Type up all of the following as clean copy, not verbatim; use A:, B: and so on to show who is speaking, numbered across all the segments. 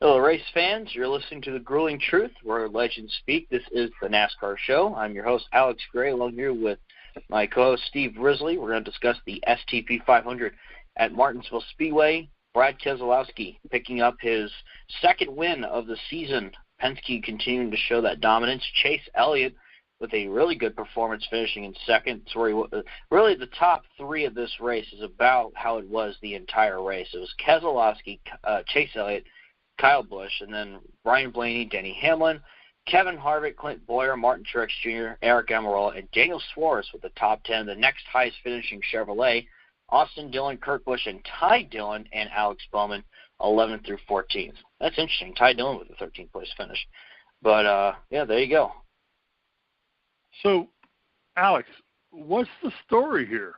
A: Hello, race fans. You're listening to The Grueling Truth, where legends speak. This is the NASCAR show. I'm your host, Alex Gray, along here with my co-host, Steve Risley. We're going to discuss the STP 500 at Martinsville Speedway. Brad Keselowski picking up his second win of the season. Penske continuing to show that dominance. Chase Elliott with a really good performance, finishing in second. So really the top three of this race is about how it was the entire race. It was Keselowski, Chase Elliott, Kyle Busch, and then Ryan Blaney, Denny Hamlin, Kevin Harvick, Clint Boyer, Martin Truex Jr., Eric Almirola, and Daniel Suarez with the top 10. The next highest finishing Chevrolet, Austin Dillon, Kurt Busch, and Ty Dillon, and Alex Bowman, 11th through 14th. That's interesting. Ty Dillon with the 13th place finish. But, yeah, there you go.
B: So, Alex, what's the story here?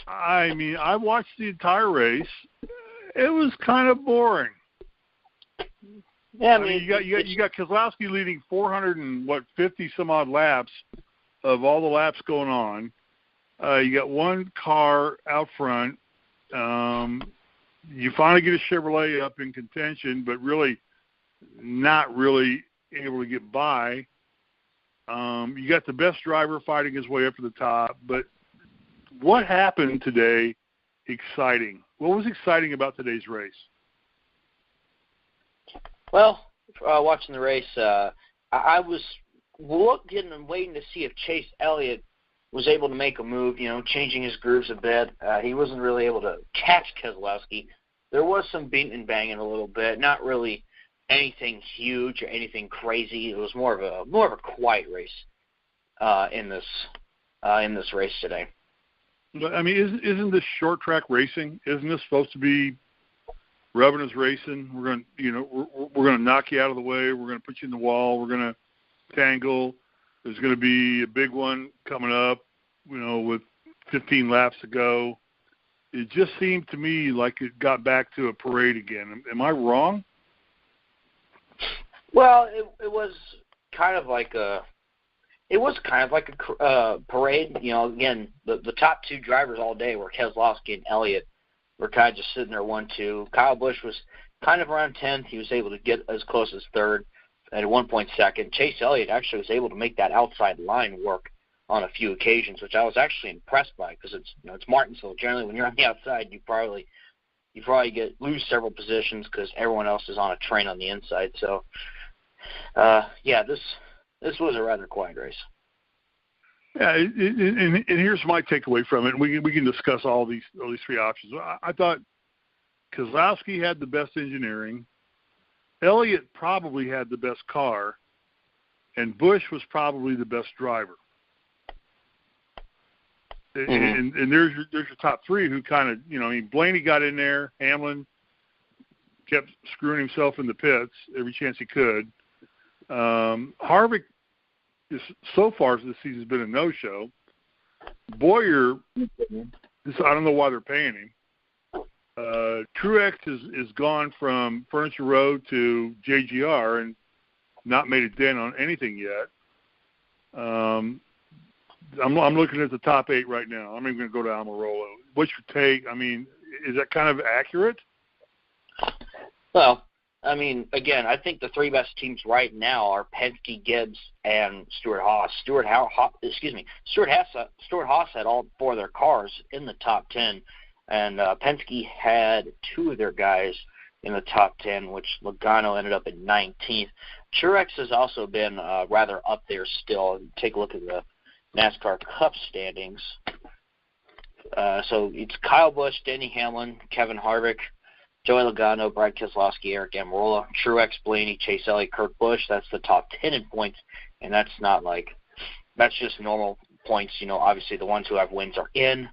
B: I mean, I watched the entire race. It was kind of boring.
A: Yeah,
B: I mean, you got Keselowski leading 450 some odd laps of all the laps going on. You got one car out front. You finally get a Chevrolet up in contention, but really not really able to get by. You got the best driver fighting his way up to the top. But what happened today exciting? What was exciting about today's race?
A: Well, watching the race, I was looking and waiting to see if Chase Elliott was able to make a move, changing his grooves a bit. He wasn't really able to catch Keselowski. There was some beating and banging a little bit, not really anything huge or anything crazy. It was more of a quiet race in this race today.
B: But I mean, isn't this short track racing? Isn't this supposed to be rubbing is racing? We're going to knock you out of the way. We're going to put you in the wall. We're going to tangle. There's going to be a big one coming up, with 15 laps to go. It just seemed to me like it got back to a parade again. Am I wrong?
A: Well, it was kind of like a parade. Again, the top two drivers all day were Keselowski and Elliott. Were kind of just sitting there 1-2. Kyle Busch was kind of around 10th. He was able to get as close as third, at one point second. Chase Elliott actually was able to make that outside line work on a few occasions, which I was actually impressed by, because it's Martinsville. Generally, when you're on the outside, you probably lose several positions because everyone else is on a train on the inside. So, this was a rather quiet race.
B: Yeah, and here's my takeaway from it. We can discuss all these three options. I thought Keselowski had the best engineering. Elliott probably had the best car, and Busch was probably the best driver. Mm-hmm. And there's your top three who kind of, Blaney got in there. Hamlin kept screwing himself in the pits every chance he could. Harvick, so far this season's been a no-show. Boyer, I don't know why they're paying him. Truex is gone from Furniture Road to JGR and not made a dent on anything yet. I'm looking at the top 8 right now. I'm even going to go to Almirola. What's your take? I mean, is that kind of accurate?
A: Well, I mean, again, I think the three best teams right now are Penske, Gibbs, and Stewart-Haas. Stewart-Haas had all four of their cars in the top 10, and Penske had two of their guys in the top 10, which Logano ended up at 19th. Truex has also been rather up there still. Take a look at the NASCAR Cup standings. So it's Kyle Busch, Denny Hamlin, Kevin Harvick, Joey Logano, Brad Keselowski, Eric Almirola, Truex, Blaney, Chase Elliott, Kurt Busch. That's the top 10 in points, and that's just normal points. Obviously the ones who have wins are in,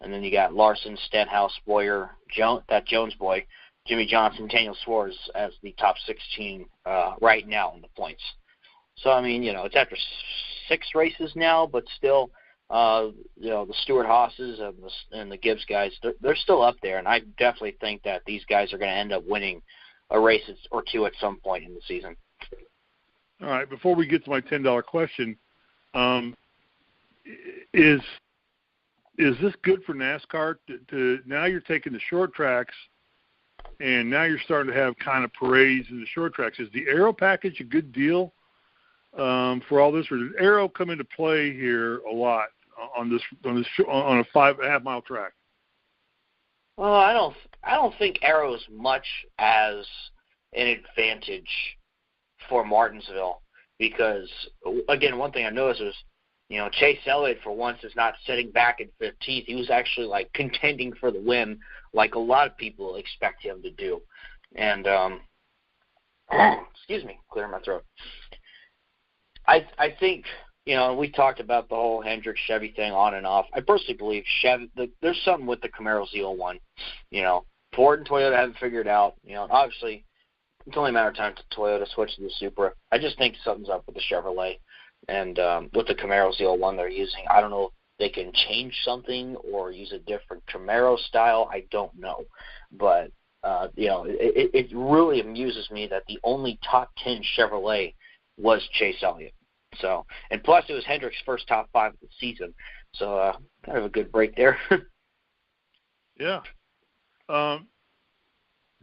A: and then you got Larson, Stenhouse, Boyer, Jones boy, Jimmy Johnson, Daniel Suarez as the top 16 right now in the points. So, I mean, it's after 6 races now, but still, the Stewart-Haas's and the Gibbs guys, they're still up there, and I definitely think that these guys are going to end up winning a race or two at some point in the season.
B: All right, before we get to my $10 question, is this good for NASCAR to now you're taking the short tracks and now you're starting to have kind of parades in the short tracks. Is the aero package a good deal for all this, or does aero come into play here a lot on a 5.5 mile track?
A: Well, I don't think aero as much as an advantage for Martinsville, because again, one thing I noticed was, Chase Elliott for once is not sitting back in 15th. He was actually like contending for the win, like a lot of people expect him to do. And excuse me, clear my throat. I think, we talked about the whole Hendrick Chevy thing on and off. I personally believe there's something with the Camaro Z01. Ford and Toyota haven't figured out. Obviously, it's only a matter of time to Toyota switch to the Supra. I just think something's up with the Chevrolet and with the Camaro Z01 they're using. I don't know if they can change something or use a different Camaro style. I don't know. But, it really amuses me that the only top 10 Chevrolet was Chase Elliott. So, and plus it was Hendrick's first top 5 of the season. So, kind of a good break there.
B: Yeah.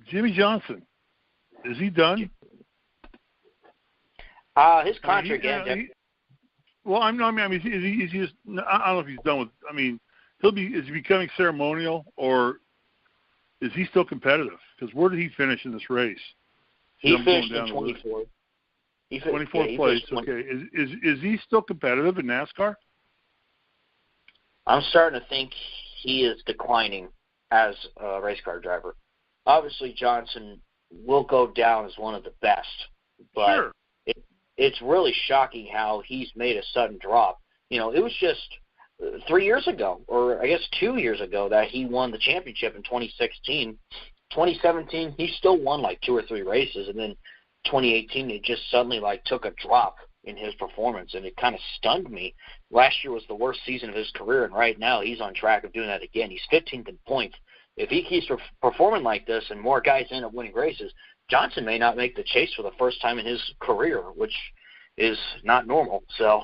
B: Jimmy Johnson, is he done?
A: His contract ended.
B: Well, is he just? I don't know if he's done with. I mean, is he becoming ceremonial, or is he still competitive? Because where did he finish in this race?
A: He finished in 24th.
B: 24th place. Okay. Is he still competitive in NASCAR?
A: I'm starting to think he is declining as a race car driver. Obviously, Johnson will go down as one of the best, but
B: sure.
A: It's really shocking how he's made a sudden drop. It was just 3 years ago, or I guess 2 years ago, that he won the championship in 2016. 2017, he still won like 2 or 3 races, and then 2018, it just suddenly took a drop in his performance, and it kind of stunned me. Last year was the worst season of his career, and right now he's on track of doing that again. He's 15th in points. If he keeps performing like this and more guys end up winning races, Johnson may not make the chase for the first time in his career, which is not normal. So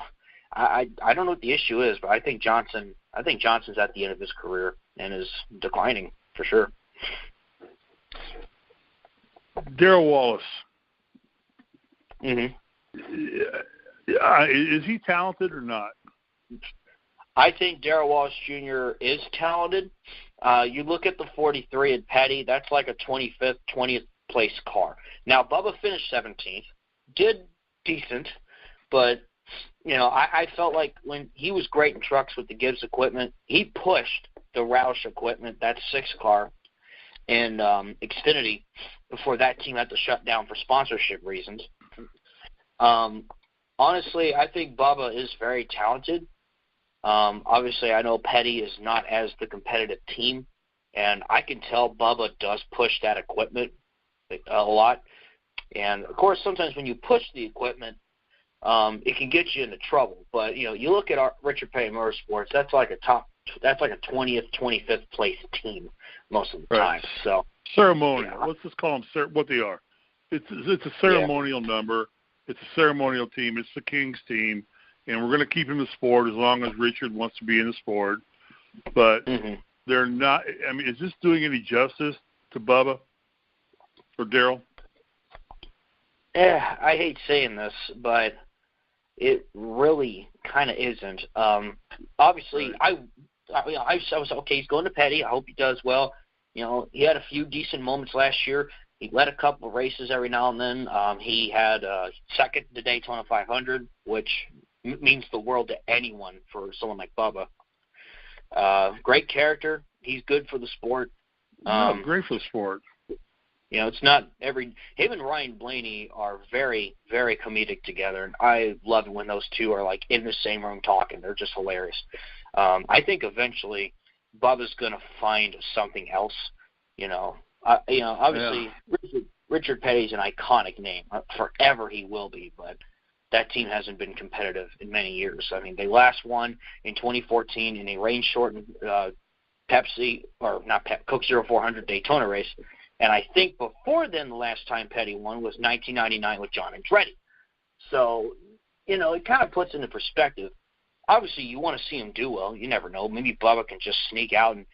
A: I don't know what the issue is, but I think Johnson's at the end of his career and is declining for sure.
B: Darrell Wallace.
A: Mm-hmm.
B: Is he talented or not?
A: I think Darrell Wallace Jr. is talented. You look at the 43 at Petty, that's like a 25th, 20th place car. Now, Bubba finished 17th, did decent, but, I felt like when he was great in trucks with the Gibbs equipment, he pushed the Roush equipment, that 6 car, in Xfinity before that team had to shut down for sponsorship reasons. Honestly, I think Bubba is very talented. Obviously, I know Petty is not as the competitive team, and I can tell Bubba does push that equipment a lot. And, of course, sometimes when you push the equipment, it can get you into trouble. But, you look at Richard Petty Motorsports, that's like a 20th, 25th place team most of the time. So
B: ceremonial. Yeah. Let's just call them what they are. It's a ceremonial number. It's a ceremonial team. It's the King's team. And we're going to keep him in the sport as long as Richard wants to be in the sport. But they're not – I mean, is this doing any justice to Bubba or Darrell?
A: Yeah, I hate saying this, but it really kind of isn't. Obviously, I was okay, he's going to Petty. I hope he does well. He had a few decent moments last year. He led a couple of races every now and then. He had second to Daytona 500, which – means the world to anyone for someone like Bubba. Great character. He's good for the sport.
B: Great for the sport.
A: It's not him and Ryan Blaney are very, very comedic together, and I love it when those two are in the same room talking. They're just hilarious. I think eventually Bubba's going to find something else. Obviously Richard Petty's an iconic name. Forever he will be, but that team hasn't been competitive in many years. I mean, they last won in 2014 in a rain-shortened Coke 0400 Daytona race. And I think before then, the last time Petty won was 1999 with John Andretti. So, it kind of puts into perspective. Obviously, you want to see him do well. You never know. Maybe Bubba can just sneak out and,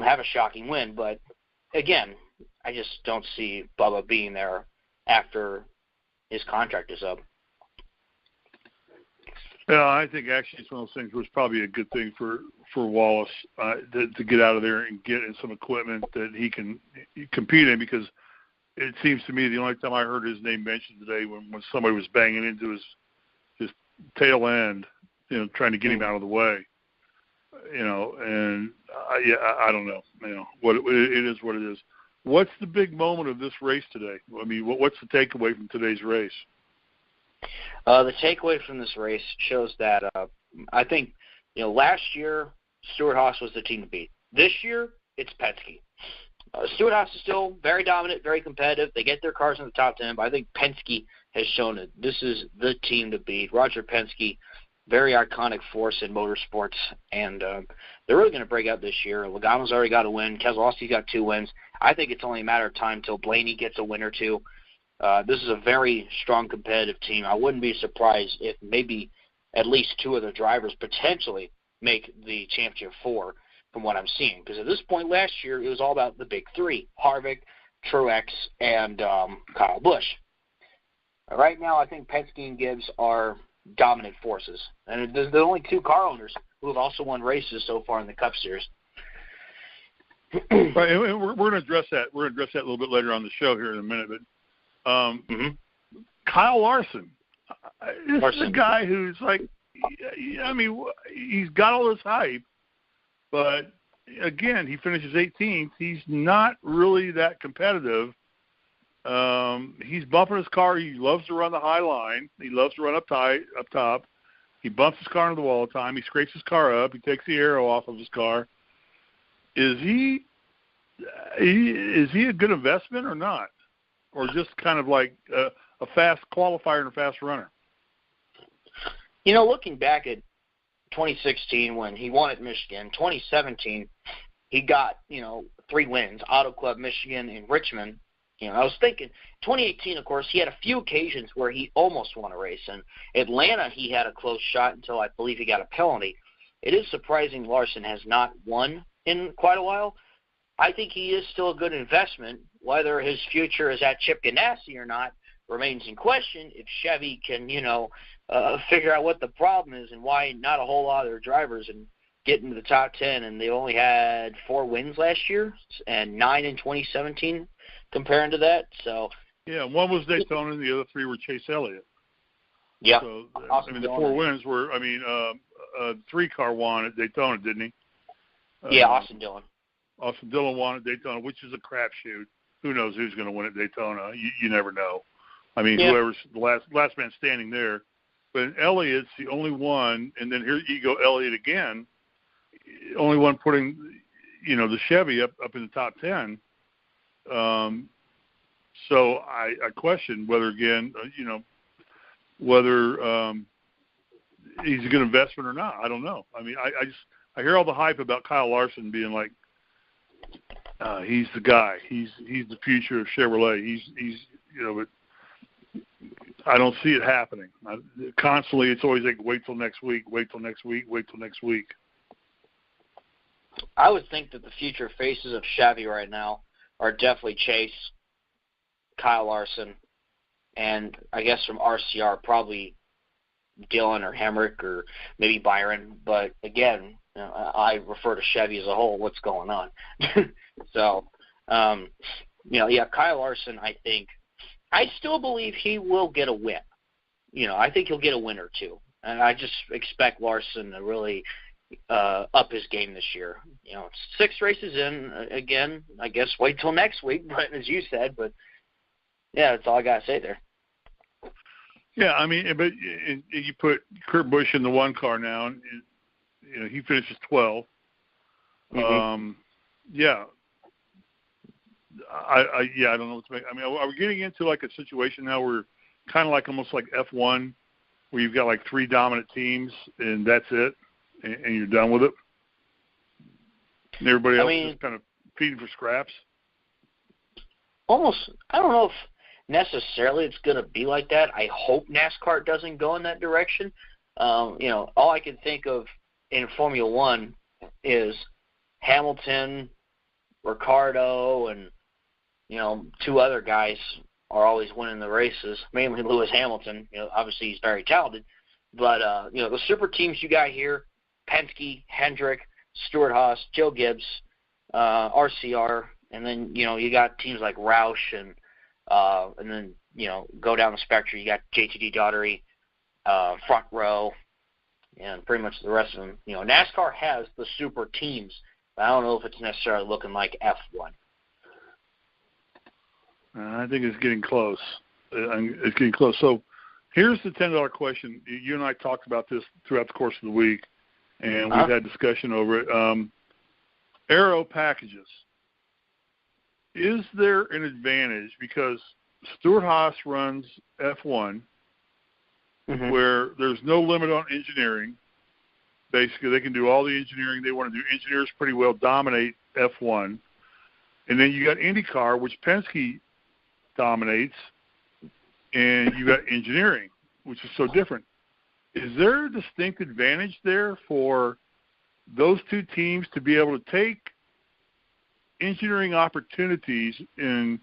A: have a shocking win. But, again, I just don't see Bubba being there after his contract is up.
B: Yeah, I think actually it's one of those things was probably a good thing for Wallace to get out of there and get in some equipment that he can compete in, because it seems to me the only time I heard his name mentioned today when somebody was banging into his tail end, trying to get him out of the way, and I don't know, what it is what it is. What's the big moment of this race today? I mean, what's the takeaway from today's race?
A: The takeaway from this race shows that I think, last year Stewart-Haas was the team to beat. This year it's Penske. Stewart-Haas is still very dominant, very competitive. They get their cars in the top 10, but I think Penske has shown it. This is the team to beat. Roger Penske, very iconic force in motorsports, and they're really going to break out this year. Logano's already got a win. Keselowski's got 2 wins. I think it's only a matter of time till Blaney gets a win or 2. This is a very strong competitive team. I wouldn't be surprised if maybe at least 2 of the drivers potentially make the championship 4 from what I'm seeing. Because at this point last year, it was all about the big 3, Harvick, Truex, and Kyle Busch. Right now, I think Penske and Gibbs are dominant forces. And there's the only 2 car owners who have also won races so far in the Cup Series.
B: Right, and we're going to address that. We're going to address that a little bit later on the show here in a minute. But Kyle Larson, this is a guy who's like, I mean, he's got all this hype, but again, he finishes 18th. He's not really that competitive. He's bumping his car. He loves to run the high line. He loves to run up top. He bumps his car into the wall all the time. He scrapes his car up. He takes the aero off of his car. Is he a good investment or not? Or just kind of like a fast qualifier and a fast runner?
A: Looking back at 2016 when he won at Michigan, 2017 he got, 3 wins, Auto Club, Michigan, and Richmond. I was thinking 2018, of course, he had a few occasions where he almost won a race. In Atlanta, he had a close shot until I believe he got a penalty. It is surprising Larson has not won in quite a while. I think he is still a good investment. Whether his future is at Chip Ganassi or not remains in question if Chevy can, figure out what the problem is and why not a whole lot of their drivers and get into the top 10. And they only had 4 wins last year and 9 in 2017 comparing to that. So
B: yeah, one was Daytona and the other 3 were Chase Elliott.
A: Yeah.
B: So, the 4 wins were, 3-car won at Daytona, didn't he?
A: Yeah, Austin Dillon.
B: Austin Dillon won at Daytona, which is a crapshoot. Who knows who's going to win at Daytona? You never know. I mean, whoever's the last man standing there. But Elliott's the only one, and then here you go, Elliott again, only one putting, the Chevy up in the top 10. So I question whether, again, whether he's a good investment or not. I don't know. I mean, I hear all the hype about Kyle Larson being like, he's the guy. He's the future of Chevrolet. He's but I don't see it happening. Constantly, it's always like, wait till next week, wait till next week, wait till next week.
A: I would think that the future faces of Chevy right now are definitely Chase, Kyle Larson, and I guess from RCR, probably Dillon or Hemrick or maybe Byron. But again, I refer to Chevy as a whole. What's going on? So, Kyle Larson, I still believe he will get a win. I think he'll get a win or 2. And I just expect Larson to really up his game this year. 6 races in, again, I guess wait till next week, but as you said, but yeah, that's all I got to say there.
B: Yeah, I mean, but you put Kurt Busch in the 1 car now, and he finishes 12.
A: Mm-hmm.
B: I don't know what to make. I mean, are we getting into like a situation now where kind of like almost like F1, where you've got like 3 dominant teams and that's it, and you're done with it? And everybody else is kind of feeding for scraps?
A: Almost. I don't know if necessarily it's going to be like that. I hope NASCAR doesn't go in that direction. All I can think of in Formula One is Hamilton, Ricciardo, and two other guys are always winning the races, mainly Lewis Hamilton. Obviously he's very talented. But, the super teams you got here, Penske, Hendrick, Stewart-Haas, Joe Gibbs, RCR, and then, you got teams like Roush and then, go down the spectrum. You got JTG Daugherty, Front Row, and pretty much the rest of them. NASCAR has the super teams, but I don't know if it's necessarily looking like F1.
B: I think it's getting close. It's getting close. So here's the $10 question. You and I talked about this throughout the course of the week, and we've had discussion over it. Aero packages. Is there an advantage because Stewart-Haas runs F1 where there's no limit on engineering. Basically, they can do all the engineering they want to do. Engineers pretty well dominate F1. And then you got IndyCar, which Penske dominates, and you got engineering, which is so different. Is there a distinct advantage there for those two teams to be able to take engineering opportunities and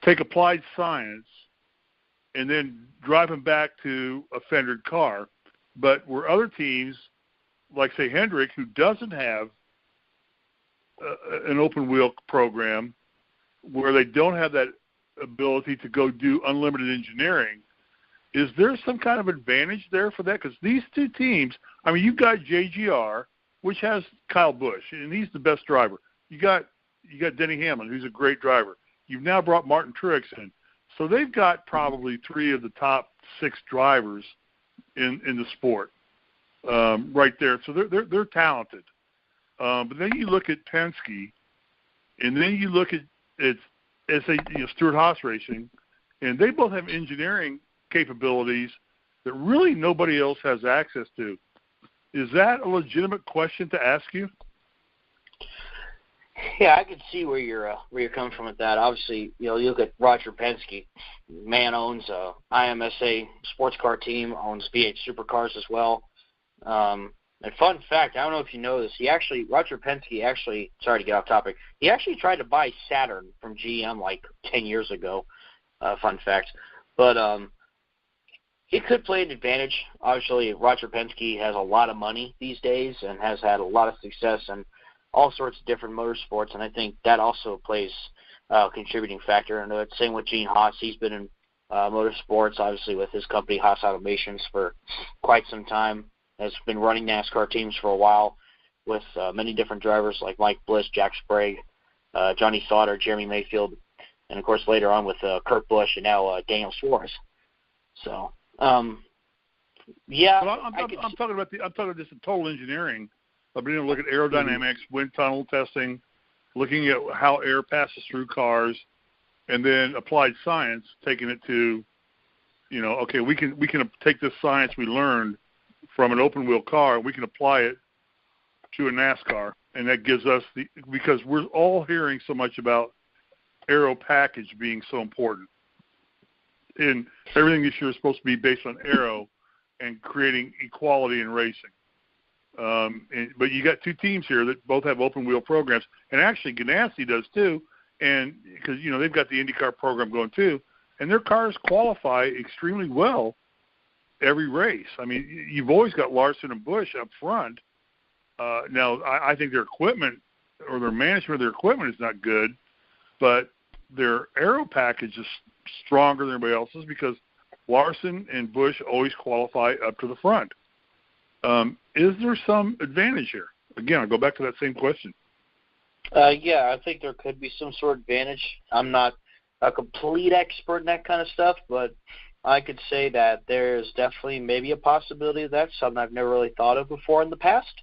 B: take applied science and then drive them back to a fendered car? But where other teams, like, say, Hendrick, who doesn't have an open-wheel program, where they don't have that ability to go do unlimited engineering, is there some kind of advantage there for that? Because these two teams, I mean, you've got JGR, which has Kyle Busch, and he's the best driver. You got Denny Hamlin, who's a great driver. You've now brought Martin Truex in. So they've got probably 3 of the top 6 drivers in the sport right there. So they're talented. But then you look at Penske, and then you look at Stewart-Haas Racing, and they both have engineering capabilities that really nobody else has access to. Is that a legitimate question to ask you?
A: Yeah, I could see where you're coming from with that. Obviously, you look at Roger Penske. Man owns a IMSA sports car team, owns V8 supercars as well. And fun fact, I don't know if you know this, Roger Penske sorry to get off topic, he actually tried to buy Saturn from GM like 10 years ago. Fun fact. But it could play an advantage. Obviously, Roger Penske has a lot of money these days and has had a lot of success in all sorts of different motorsports, and I think that also plays a contributing factor. And it's same with Gene Haas. He's been in motorsports, obviously, with his company, Haas Automations, for quite some time. Has been running NASCAR teams for a while with many different drivers like Mike Bliss, Jack Sprague, Johnny Sauter, Jeremy Mayfield, and, of course, later on with Kurt Busch and now Daniel Suarez. So, yeah.
B: Well, I'm talking about just the total engineering. I've been able to look at aerodynamics, wind tunnel testing, looking at how air passes through cars, and then applied science, taking it to, okay, we can take this science we learned from an open-wheel car, and we can apply it to a NASCAR, and that gives us because we're all hearing so much about aero package being so important. And everything this year is supposed to be based on aero and creating equality in racing. But you got two teams here that both have open-wheel programs, and actually Ganassi does too, and because, they've got the IndyCar program going too, and their cars qualify extremely well every race. I mean, you've always got Larson and Busch up front. Now, I think their equipment or their management of their equipment is not good, but their aero package is stronger than everybody else's because Larson and Busch always qualify up to the front. Is there some advantage here? Again, I'll go back to that same question.
A: Yeah, I think there could be some sort of advantage. I'm not a complete expert in that kind of stuff, but I could say that there's definitely maybe a possibility of that, something I've never really thought of before in the past.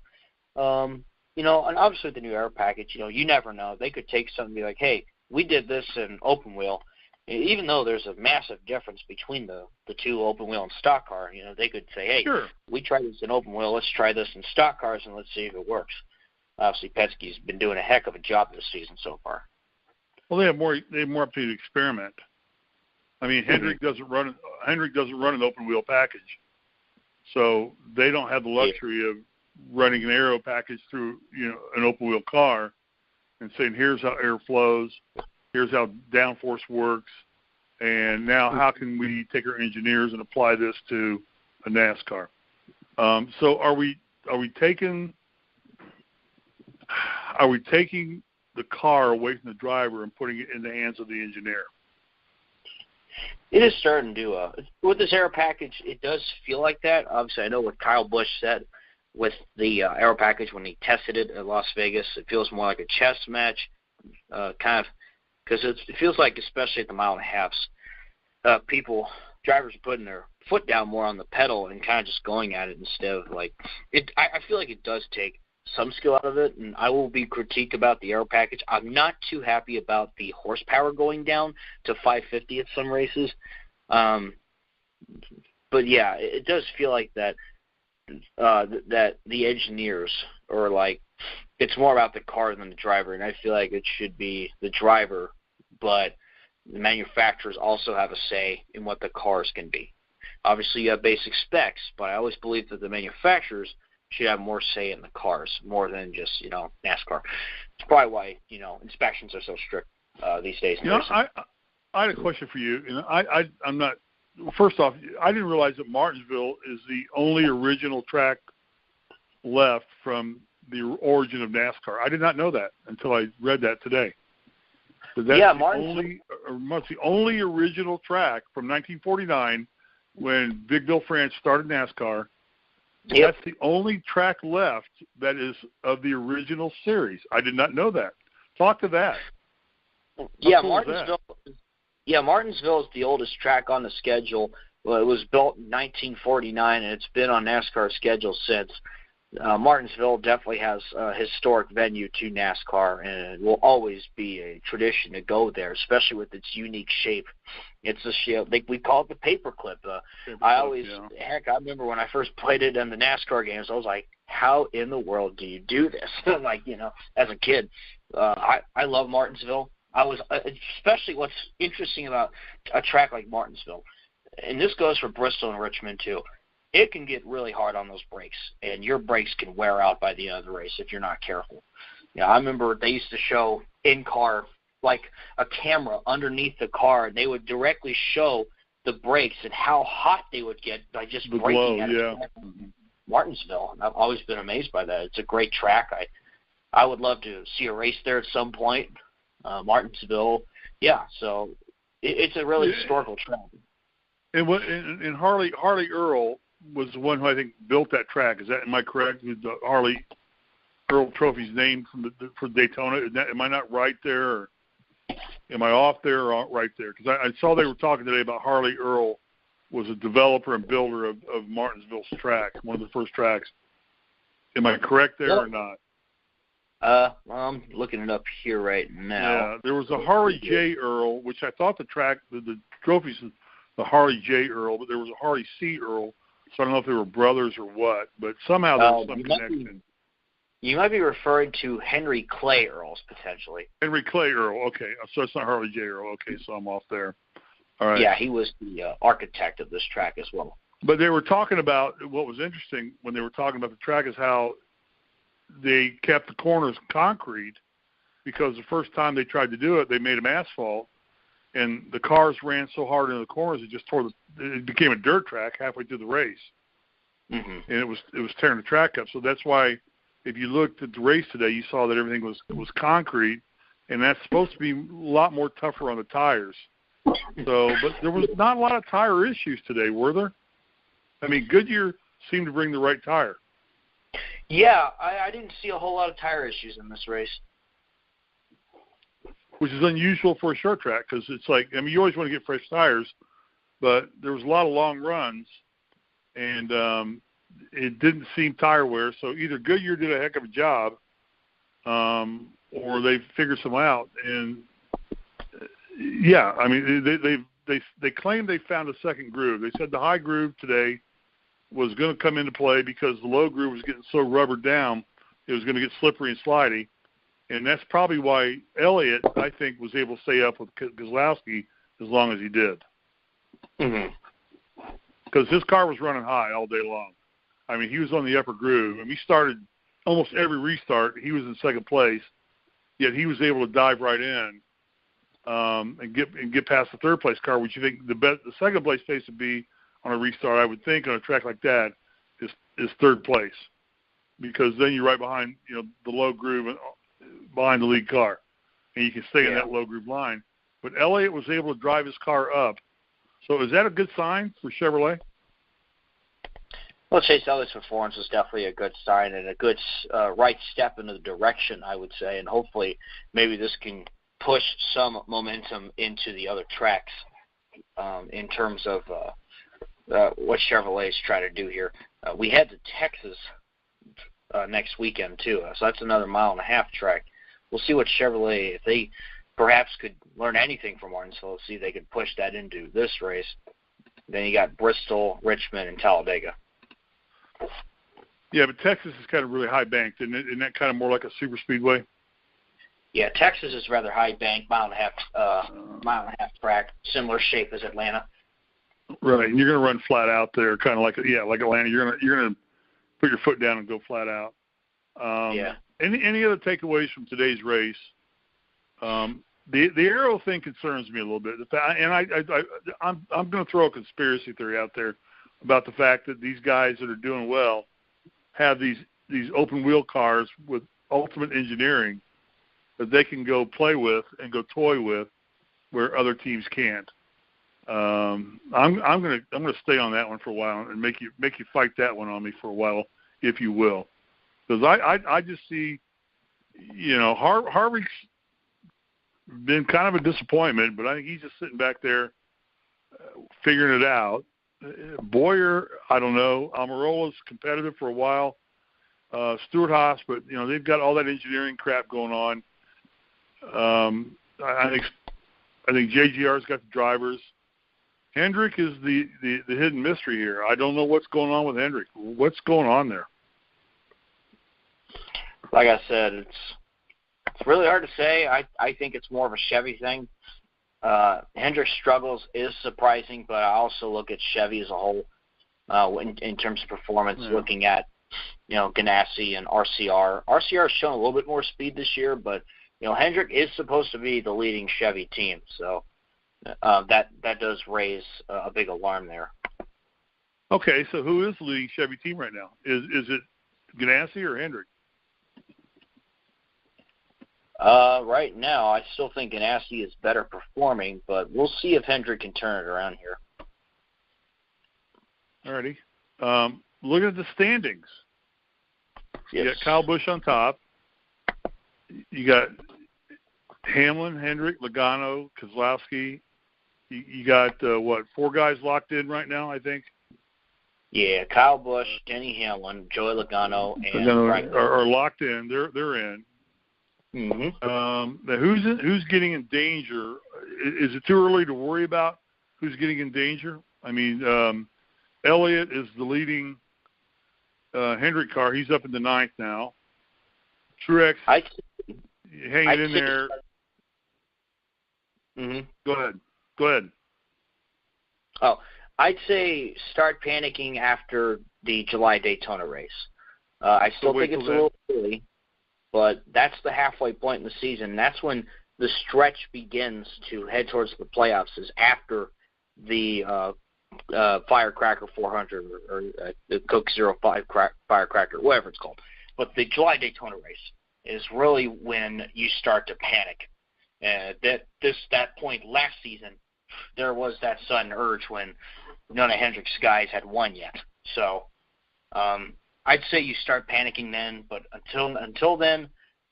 A: And obviously with the new air package, you never know. They could take something and be like, hey, we did this in open wheel. Even though there's a massive difference between the two open wheel and stock car, they could say, hey,
B: sure,
A: we tried this in open wheel, let's try this in stock cars and let's see if it works. Obviously, Penske's been doing a heck of a job this season so far.
B: Well, they have more opportunity to experiment. I mean, Hendrick doesn't run an open wheel package, so they don't have the luxury of running an aero package through an open wheel car and saying here's how air flows, Here's how downforce works. And now how can we take our engineers and apply this to a NASCAR? So are we taking the car away from the driver and putting it in the hands of the engineer?
A: It is starting to with this aero package. It does feel like that. Obviously, I know what Kyle Busch said with the aero package when he tested it at Las Vegas. It feels more like a chess match, kind of, because it feels like, especially at the mile and a halves, drivers are putting their foot down more on the pedal and kind of just going at it instead of like it. I feel like it does take some skill out of it, and I will be critiqued about the aero package. I'm not too happy about the horsepower going down to 550 at some races. But yeah, it does feel like that the engineers are like, it's more about the car than the driver, and I feel like it should be the driver, but the manufacturers also have a say in what the cars can be. Obviously, you have basic specs, but I always believe that the manufacturers should have more say in the cars, more than just, NASCAR. It's probably why, inspections are so strict these days.
B: I had a question for you. And I'm not – first off, I didn't realize that Martinsville is the only original track left from the origin of NASCAR. I did not know that until I read that today. Martinsville. The only original track from 1949 when Big Bill France started NASCAR. Yep. That's the only track left that is of the original series. I did not know that. Talk to that.
A: Martinsville. Martinsville is the oldest track on the schedule. Well, it was built in 1949, and it's been on NASCAR's schedule since. Martinsville definitely has a historic venue to NASCAR, and it will always be a tradition to go there, especially with its unique shape. It's a shape, we call it the paperclip. I remember when I first played it in the NASCAR games, I was like, how in the world do you do this? As a kid, I love Martinsville. Especially what's interesting about a track like Martinsville, and this goes for Bristol and Richmond too, it can get really hard on those brakes, and your brakes can wear out by the end of the race if you're not careful. I remember they used to show in-car, like a camera underneath the car, and they would directly show the brakes and how hot they would get by just braking at it. Martinsville, I've always been amazed by that. It's a great track. I would love to see a race there at some point. Martinsville, so it's a really historical track.
B: And Harley Earl was the one who I think built that track. Am I correct? The Harley Earl Trophy's named for Daytona. Am I not right there? Or am I off there or right there? Because I saw they were talking today about Harley Earl was a developer and builder of Martinsville's track, one of the first tracks. Am I correct there or not?
A: I'm looking it up here right now.
B: Yeah, there was a Harley J. Earl, which I thought the trophies is the Harley J. Earl, but there was a Harley C. Earl. So I don't know if they were brothers or what, but somehow there was some connection.
A: You might be referring to Henry Clay Earls, potentially.
B: Henry Clay Earl, okay. So it's not Harley J. Earl. Okay, so I'm off there. All right.
A: Yeah, he was the architect of this track as well.
B: But they were talking about, what was interesting when they were talking about the track is how they kept the corners concrete, because the first time they tried to do it, they made them asphalt, and the cars ran so hard into the corners it just it became a dirt track halfway through the race.
A: Mm-hmm.
B: And it was tearing the track up. So that's why if you looked at the race today, you saw that everything was concrete, and that's supposed to be a lot more tougher on the tires. So, but there was not a lot of tire issues today, were there? I mean, Goodyear seemed to bring the right tire.
A: Yeah, I didn't see a whole lot of tire issues in this race.
B: Which is unusual for a short track, because it's like, I mean, you always want to get fresh tires, but there was a lot of long runs, and it didn't seem tire wear. So either Goodyear did a heck of a job, or they figured some out. And yeah, I mean, they claimed they found a second groove. They said the high groove today was going to come into play because the low groove was getting so rubbered down, it was going to get slippery and slidey. And that's probably why Elliott, I think, was able to stay up with Keselowski as long as he did.
A: Mm-hmm.
B: Because his car was running high all day long. I mean, he was on the upper groove. I mean, he started almost every restart. He was in second place, yet he was able to dive right in and get past the third place car, which you think the second place pace would be on a restart. I would think on a track like that is third place, because then you're right behind the low groove behind the lead car, and you can stay in that low groove line. But Elliott was able to drive his car up. So is that a good sign for Chevrolet?
A: Well, Chase Elliott's performance is definitely a good sign and a good right step in the direction, I would say, and hopefully maybe this can push some momentum into the other tracks in terms of what Chevrolet is trying to do here. We head to Texas next weekend, too, so that's another 1.5-mile track. We'll see what Chevrolet, if they perhaps could learn anything from Martinsville, see if they could push that into this race. Then you got Bristol, Richmond, and Talladega.
B: Yeah, but Texas is kind of really high banked, isn't that kind of more like a super speedway?
A: Yeah, Texas is rather high banked, 1.5-mile track, similar shape as Atlanta.
B: Right, and you're going to run flat out there, kind of like Atlanta. You're going to put your foot down and go flat out. Any other takeaways from today's race? The aero thing concerns me a little bit. I'm going to throw a conspiracy theory out there about the fact that these guys that are doing well have these open wheel cars with ultimate engineering that they can go play with and go toy with where other teams can't. I'm going to stay on that one for a while and make you fight that one on me for a while, if you will, because I just see, Harvick's been kind of a disappointment, but I think he's just sitting back there figuring it out. Boyer, I don't know. Almirola's competitive for a while. Stewart-Haas, but they've got all that engineering crap going on. I think JGR's got the drivers. Hendrick is the hidden mystery here. I don't know what's going on with Hendrick. What's going on there?
A: Like I said, it's really hard to say. I think it's more of a Chevy thing. Hendrick's struggles is surprising, but I also look at Chevy as a whole in terms of performance, looking at, Ganassi and RCR. RCR has shown a little bit more speed this year, but, Hendrick is supposed to be the leading Chevy team, so that does raise a big alarm there.
B: Okay, so who is the leading Chevy team right now? Is it Ganassi or Hendrick?
A: Right now, I still think Ganassi is better performing, but we'll see if Hendrick can turn it around here.
B: Alrighty. Looking at the standings, you got Kyle Busch on top. You got Hamlin, Hendrick, Logano, Keselowski. You got, 4 guys locked in right now, I think?
A: Yeah, Kyle Busch, Denny Hamlin, Joey Logano, and
B: are locked in. They're in.
A: Mm-hmm.
B: Now who's getting in danger? Is it too early to worry about who's getting in danger? I mean, Elliott is the leading Hendrick car. He's up in the 9th now. Truex hanging in there.
A: Mm-hmm.
B: Go ahead.
A: Oh, I'd say start panicking after the July Daytona race. I still think it's a little early, but that's the halfway point in the season. That's when the stretch begins to head towards the playoffs, is after the Firecracker 400 or the Coke 05 Firecracker, whatever it's called. But the July Daytona race is really when you start to panic. That point last season, there was that sudden urge when none of Hendrick's guys had won yet. So I'd say you start panicking then, but until then,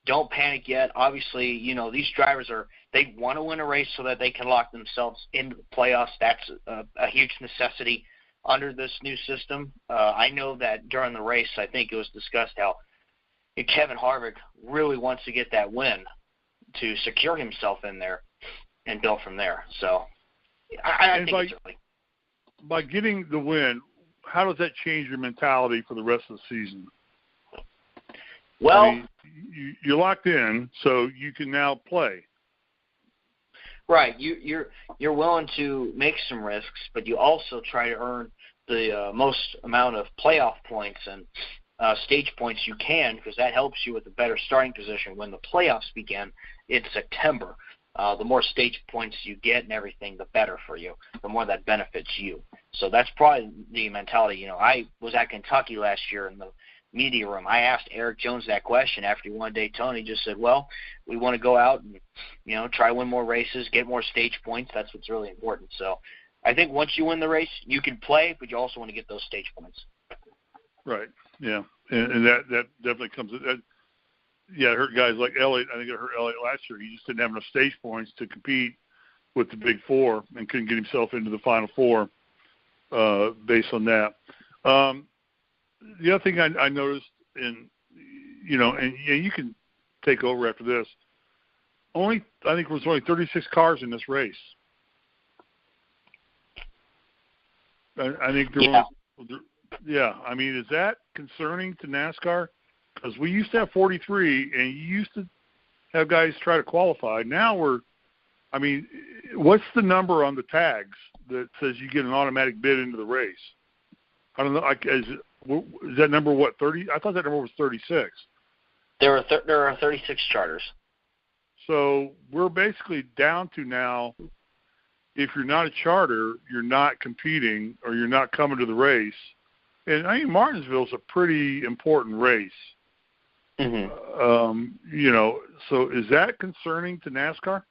A: don't panic yet. Obviously, these drivers they want to win a race so that they can lock themselves into the playoffs. That's a huge necessity under this new system. I know that during the race, I think it was discussed how Kevin Harvick really wants to get that win to secure himself in there and build from there. So I think it's early.
B: By getting the win, how does that change your mentality for the rest of the season?
A: Well,
B: you're locked in, so you can now play.
A: Right. You're willing to make some risks, but you also try to earn the most amount of playoff points and stage points you can, because that helps you with a better starting position when the playoffs begin in September. the more stage points you get and everything, the better for you, the more that benefits you. So that's probably the mentality. You know, I was at Kentucky last year in the media room. I asked Eric Jones that question after he won Daytona. He just said, well, we want to go out and, you know, try to win more races, get more stage points. That's what's really important. So I think once you win the race, you can play, but you also want to get those stage points.
B: Right, yeah. And that definitely comes – yeah, it hurt guys like Elliott. I think it hurt Elliott last year. He just didn't have enough stage points to compete with the Big Four and couldn't get himself into the Final Four based on that. The other thing I noticed, and you can take over after this. I think there was only 36 cars in this race. I think there was. Yeah, I mean, is that concerning to NASCAR? Because we used to have 43, and you used to have guys try to qualify. Now what's the number on the tags that says you get an automatic bid into the race? I don't know. Is that number 30? I thought that number was 36.
A: There are 36 charters. So
B: we're basically down to now, if you're not a charter, you're not competing or you're not coming to the race. And I think Martinsville is a pretty important race.
A: Mm-hmm.
B: So is that concerning to NASCAR?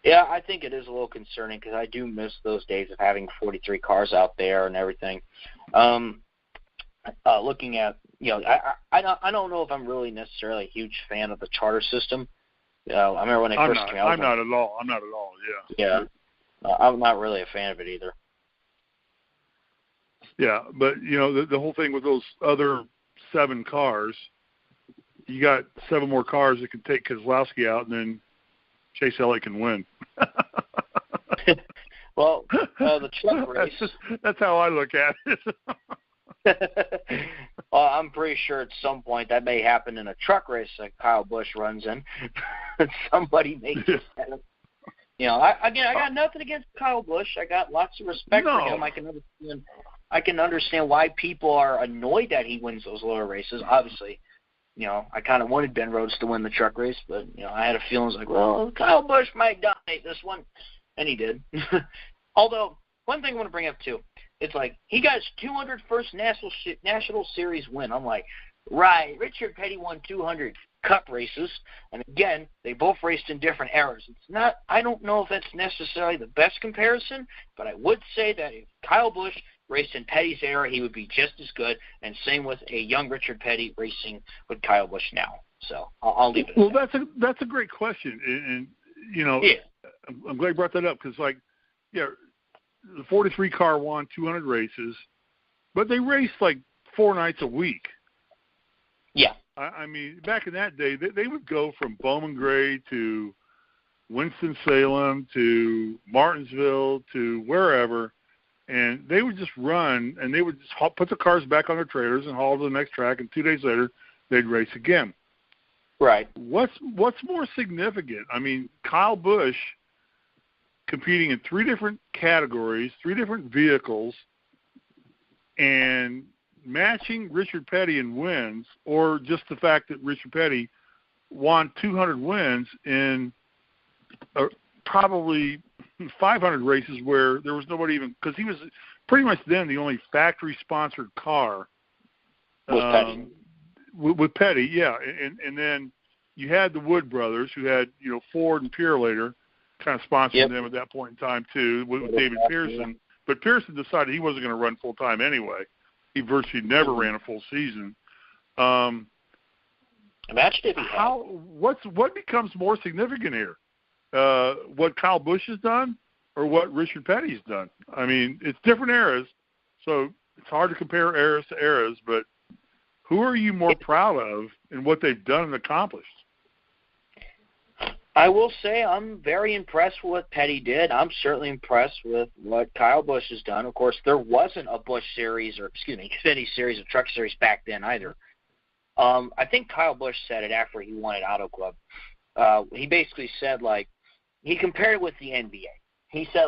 A: Yeah, I think it is a little concerning because I do miss those days of having 43 cars out there and everything. Looking at, I don't know if I'm really necessarily a huge fan of the charter system. I remember when it first came out.
B: I'm not at all. Yeah.
A: Yeah, I'm not really a fan of it either.
B: Yeah, but, the whole thing with those other 7 cars, you got 7 more cars that can take Keselowski out, and then Chase Elliott can win.
A: Well, the truck race.
B: That's how I look at it.
A: Well, I'm pretty sure at some point that may happen in a truck race that Kyle Busch runs in. Somebody may just I got nothing against Kyle Busch. I got lots of respect for him. I can understand why people are annoyed that he wins those lower races. Obviously, I kind of wanted Ben Rhodes to win the truck race, but, I had a feeling like, well, Kyle Busch might dominate this one, and he did. Although, one thing I want to bring up, too, it's like he got his 201st National Series win. I'm like, right, Richard Petty won 200 Cup races, and again, they both raced in different eras. I don't know if that's necessarily the best comparison, but I would say that if Kyle Busch raced in Petty's era, he would be just as good, and same with a young Richard Petty racing with Kyle Busch now. So I'll leave it at that.
B: Well, that's a great question, and I'm glad you brought that up because, the 43 car won 200 races, but they raced 4 nights a week.
A: Yeah.
B: I mean, back in that day, they would go from Bowman Gray to Winston-Salem to Martinsville to wherever, and they would just run, and they would just put the cars back on their trailers and haul to the next track, and 2 days later, they'd race again.
A: Right.
B: What's more significant? I mean, Kyle Busch competing in 3 different categories, 3 different vehicles, and matching Richard Petty in wins, or just the fact that Richard Petty won 200 wins in probably 500 races where there was nobody even, because he was pretty much then the only factory-sponsored car.
A: With Petty.
B: With Petty, yeah. And then you had the Wood brothers who had, Ford and Purelator kind of sponsoring them at that point in time, too, with David Pearson. But Pearson decided he wasn't going to run full-time anyway. He virtually never ran a full season.
A: Imagine if he had.
B: What becomes more significant here? What Kyle Busch has done or what Richard Petty's done? I mean, it's different eras, so it's hard to compare eras to eras, but who are you more proud of in what they've done and accomplished?
A: I will say I'm very impressed with what Petty did. I'm certainly impressed with what Kyle Busch has done. Of course, there wasn't a Busch series Xfinity series of truck series back then either. I think Kyle Busch said it after he won at Auto Club. He basically said, he compared it with the NBA. He said,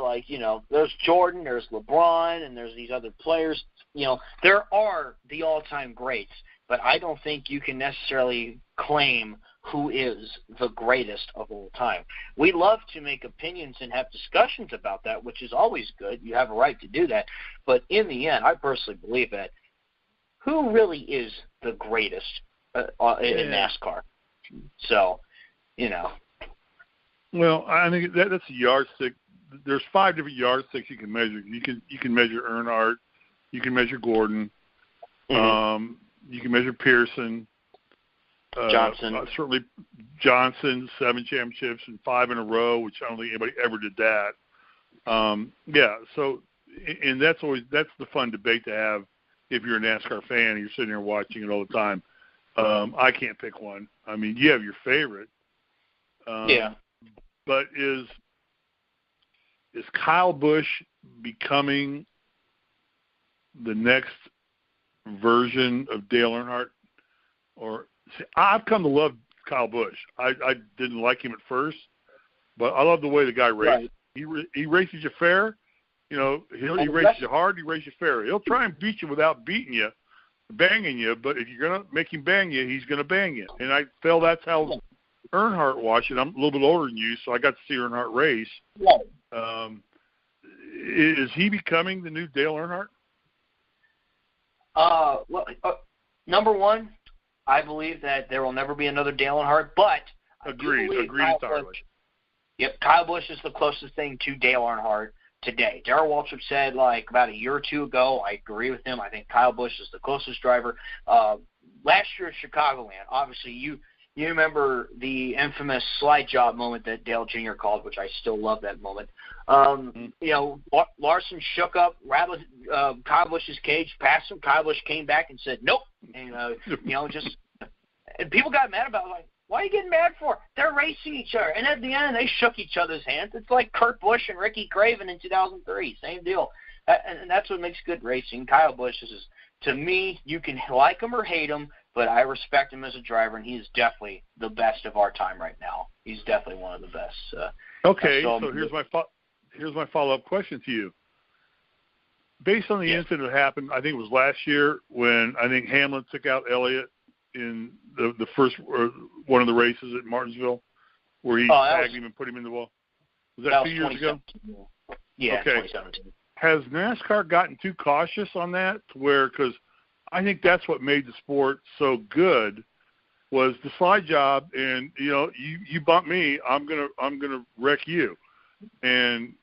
A: there's Jordan, there's LeBron, and there's these other players. There are the all-time greats, but I don't think you can necessarily claim who is the greatest of all time. We love to make opinions and have discussions about that, which is always good. You have a right to do that. But in the end, I personally believe that who really is the greatest in NASCAR? So,
B: Well, I think that's a yardstick. There's 5 different yardsticks you can measure. You can measure Earnhardt. You can measure Gordon.
A: Mm-hmm.
B: You can measure Pearson.
A: Johnson.
B: Certainly Johnson, 7 championships and 5 in a row, which I don't think anybody ever did that. So, and that's the fun debate to have if you're a NASCAR fan and you're sitting there watching it all the time. I can't pick one. I mean, you have your favorite. But is Kyle Busch becoming the next version of Dale Earnhardt? Or see, I've come to love Kyle Busch. I didn't like him at first, but I love the way the guy races. Right. He races you fair. He races you hard. He races you fair. He'll try and beat you without beating you, banging you. But if you're gonna make him bang you, he's gonna bang you. And I feel that's how Earnhardt watched it. I'm a little bit older than you, so I got to see Earnhardt race.
A: Yeah.
B: Is he becoming the new Dale Earnhardt?
A: Number one, I believe that there will never be another Dale Earnhardt, but
B: Agreed entirely.
A: Kyle Busch is the closest thing to Dale Earnhardt today. Darrell Waltrip said about a year or two ago, I agree with him. I think Kyle Busch is the closest driver. Last year at Chicagoland, obviously you remember the infamous slide job moment that Dale Jr. called, which I still love that moment. Larson shook up, rattled Kyle Busch's cage, passed him. Kyle Busch came back and said, nope. And, and people got mad about it. Why are you getting mad for? They're racing each other. And at the end, they shook each other's hands. It's like Kurt Busch and Ricky Craven in 2003. Same deal. And that's what makes good racing. Kyle Busch is, to me, you can like him or hate him, but I respect him as a driver, and he's definitely the best of our time right now. He's definitely one of the best.
B: Okay, so here's my follow-up question to you. Based on the incident that happened, I think it was last year when I think Hamlin took out Elliott in the first one of the races at Martinsville, where he tagged him and put him in the wall. Was that 2 years ago?
A: Yeah,
B: okay.
A: 2017.
B: Has NASCAR gotten too cautious on that? Because I think that's what made the sport so good was the slide job, and you bump me, I'm gonna wreck you, and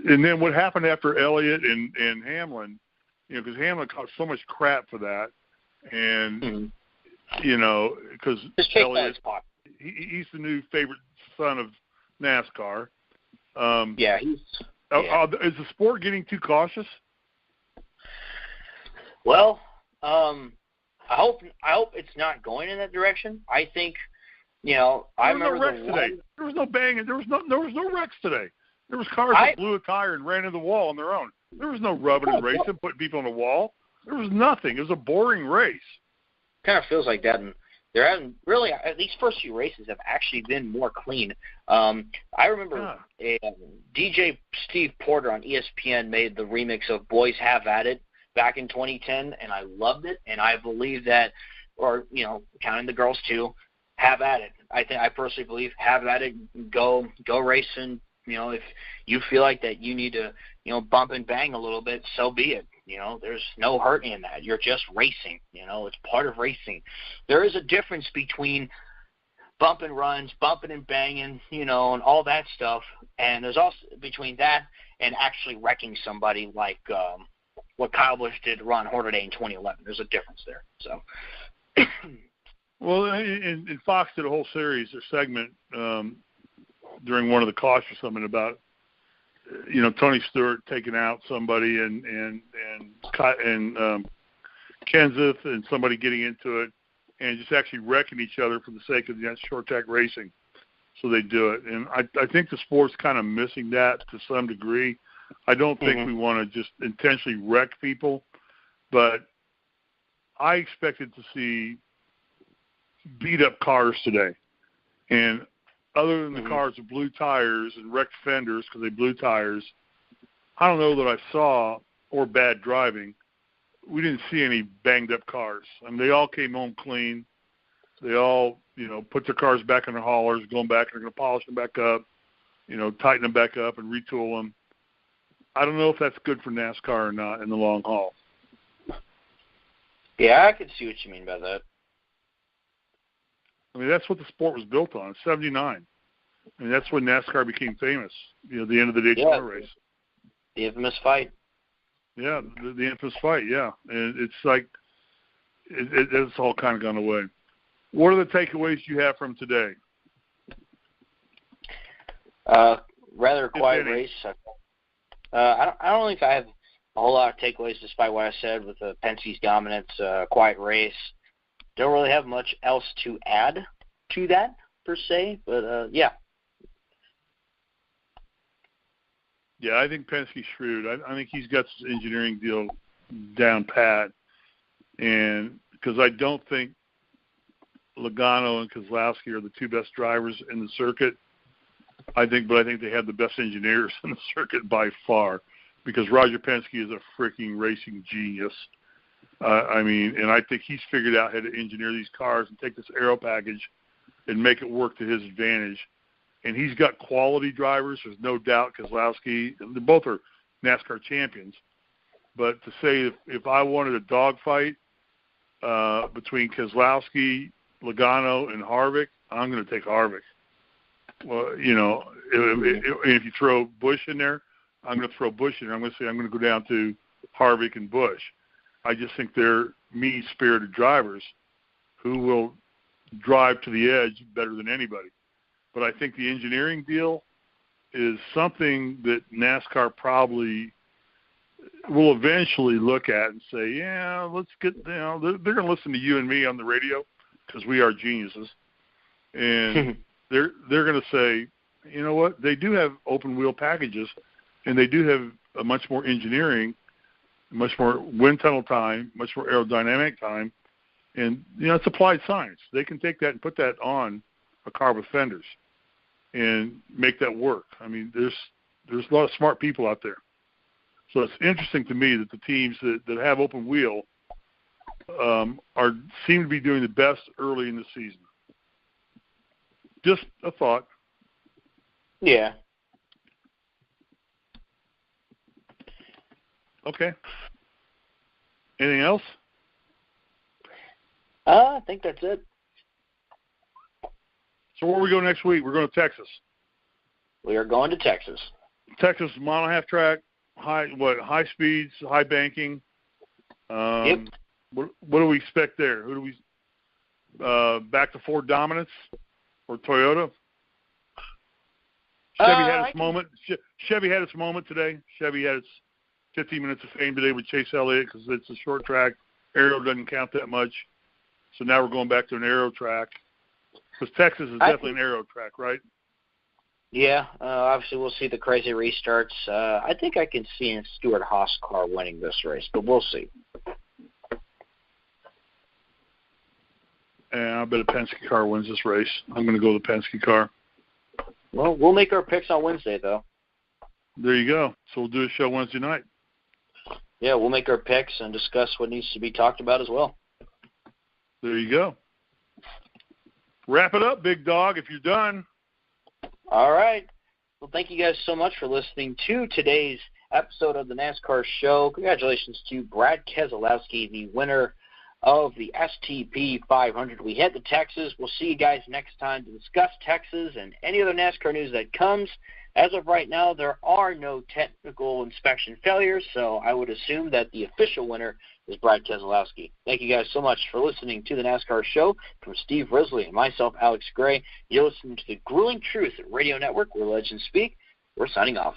B: then what happened after Elliott and Hamlin, because Hamlin caught so much crap for that, and because Elliott, he's the new favorite son of NASCAR. Is the sport getting too cautious?
A: Well, I hope it's not going in that direction. I think, I remember
B: there was no banging. There was no wrecks today. There was cars that blew a tire and ran into the wall on their own. There was no rubbing and racing, putting people on the wall. There was nothing. It was a boring race.
A: Kind of feels like that, and there hasn't really. These first few races have actually been more clean. I remember DJ Steve Porter on ESPN made the remix of "Boys Have at It" back in 2010, and I loved it. And I believe that, or counting the girls too, have at it. I personally believe have at it. Go racing. If you feel like that you need to, bump and bang a little bit, so be it. There's no hurt in that. You're just racing. It's part of racing. There is a difference between bumping runs, bumping and banging, and all that stuff. And there's also between that and actually wrecking somebody like what Kyle Busch did to Ron Hornaday in 2011. There's a difference there. So.
B: Well, and Fox did a whole series or segment during one of the cautions or something about Tony Stewart taking out somebody and Kenseth and somebody getting into it and just actually wrecking each other for the sake of short track racing. So they do it, and I think the sport's kind of missing that to some degree. I don't think we want to just intentionally wreck people, but I expected to see beat up cars today, and other than the cars with blue tires and wrecked fenders because they blew tires, I don't know that I saw, or bad driving, we didn't see any banged up cars. I mean, they all came home clean. They all put their cars back in their haulers, going back, they're going to polish them back up, tighten them back up and retool them. I don't know if that's good for NASCAR or not in the long haul.
A: Yeah, I can see what you mean by that.
B: I mean, that's what the sport was built on, 79. I mean, that's when NASCAR became famous, the end of the Daytona race.
A: The infamous fight.
B: Yeah, the infamous fight, yeah. And it's like it's all kind of gone away. What are the takeaways you have from today?
A: Rather quiet race. I don't think I have a whole lot of takeaways despite what I said with Penske's dominance, quiet race. Don't really have much else to add to that, per se, but, yeah.
B: Yeah, I think Penske's shrewd. I think he's got his engineering deal down pat, and because I don't think Logano and Keselowski are the two best drivers in the circuit. I think they have the best engineers in the circuit by far, because Roger Penske is a freaking racing genius. And I think he's figured out how to engineer these cars and take this aero package and make it work to his advantage. And he's got quality drivers. There's no doubt. Keselowski, they both are NASCAR champions. But to say if I wanted a dogfight between Keselowski, Logano, and Harvick, I'm going to take Harvick. Well, if you throw Busch in there, I'm going to throw Busch in there. I'm going to say I'm going to go down to Harvick and Busch. I just think they're mean-spirited drivers who will drive to the edge better than anybody. But I think the engineering deal is something that NASCAR probably will eventually look at and say, yeah, let's get, they're going to listen to you and me on the radio because we are geniuses. And they're going to say, you know what, they do have open wheel packages, and they do have a much more engineering, much more wind tunnel time, much more aerodynamic time, and it's applied science. They can take that and put that on a car with fenders and make that work. I mean, there's a lot of smart people out there. So it's interesting to me that the teams that have open wheel seem to be doing the best early in the season. Just a thought.
A: Yeah.
B: Okay. Anything else?
A: I think that's it.
B: So where we go next week? We're going to Texas.
A: We are going to Texas.
B: Texas, mile-and-a-half track, high speeds, high banking.
A: Yep.
B: What do we expect there? Who do we back to Ford dominance or Toyota? Chevy had its moment. Chevy had its moment today. Chevy had its 15 minutes of fame today with Chase Elliott because it's a short track. Aero doesn't count that much. So now we're going back to an aero track. Because Texas is definitely an aero track, right?
A: Yeah. Obviously, we'll see the crazy restarts. I think I can see a Stewart-Haas car winning this race, but we'll see.
B: And I bet a Penske car wins this race. I'm going to go with the Penske car.
A: Well, we'll make our picks on Wednesday, though.
B: There you go. So we'll do a show Wednesday night.
A: Yeah, we'll make our picks and discuss what needs to be talked about as well.
B: There you go. Wrap it up, big dog, if you're done.
A: All right. Well, thank you guys so much for listening to today's episode of the NASCAR show. Congratulations to Brad Keselowski, the winner of the STP 500. We head to Texas. We'll see you guys next time to discuss Texas and any other NASCAR news that comes. As of right now, there are no technical inspection failures, so I would assume that the official winner is Brad Keselowski. Thank you guys so much for listening to the NASCAR show. From Steve Risley and myself, Alex Gray, you're listening to the Grueling Truth Radio Network, where legends speak. We're signing off.